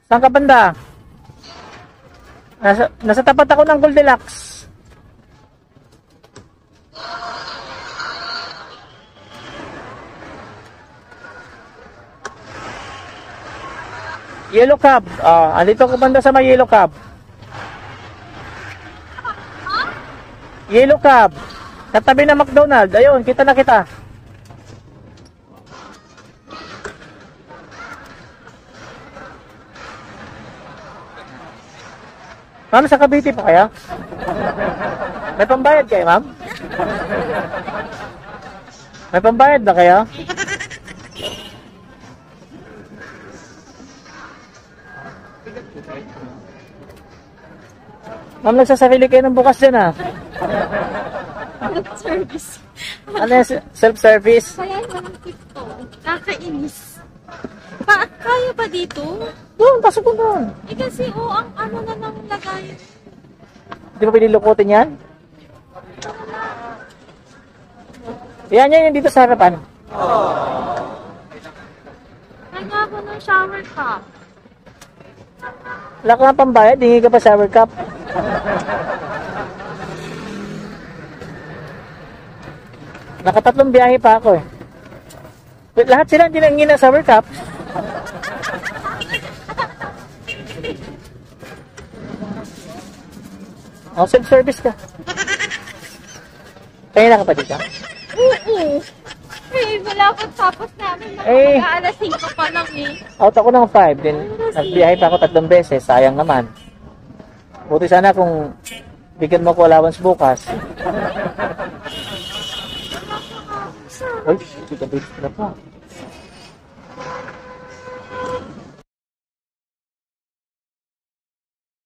Saan ka banda? Nasa tapat ako ng Goldilocks. Yellow Cab. Andito ko banda sa may Yellow Cab. Yellow Cab. Katabi ng McDonald's. Ayun, kita na kita. Ma'am, sa Cavite pa kaya? May pambayad kayo, ma'am? May pambayad ba kaya? Ma'am, nagsasarili kayo ng bukas dyan, Self-service. Ano yung self-service? Kaya naman ito. Nakainis. Kaya ba dito? Doon, pasok ko doon. Eh kasi ang ano na nang lagay. Di ba pinilukutin yan? Yan yung dito sa harapan. Kanya ako ng shower cup. Wala ka nga pambayad, hingi ka pa shower cup. Nakatatlong biyahe pa ako eh. But lahat sila hindi nangingi ng shower cup. Self-service ka. Kaya na ka pa dito? Oo. Eh, wala pa tapos namin. Alas 5 pa lang eh. Out ako ng 5. Then, nagbiyahe pa ako 3 beses. Sayang naman. Buti sana kung bigyan mo ko allowance bukas. Uy, dito na po.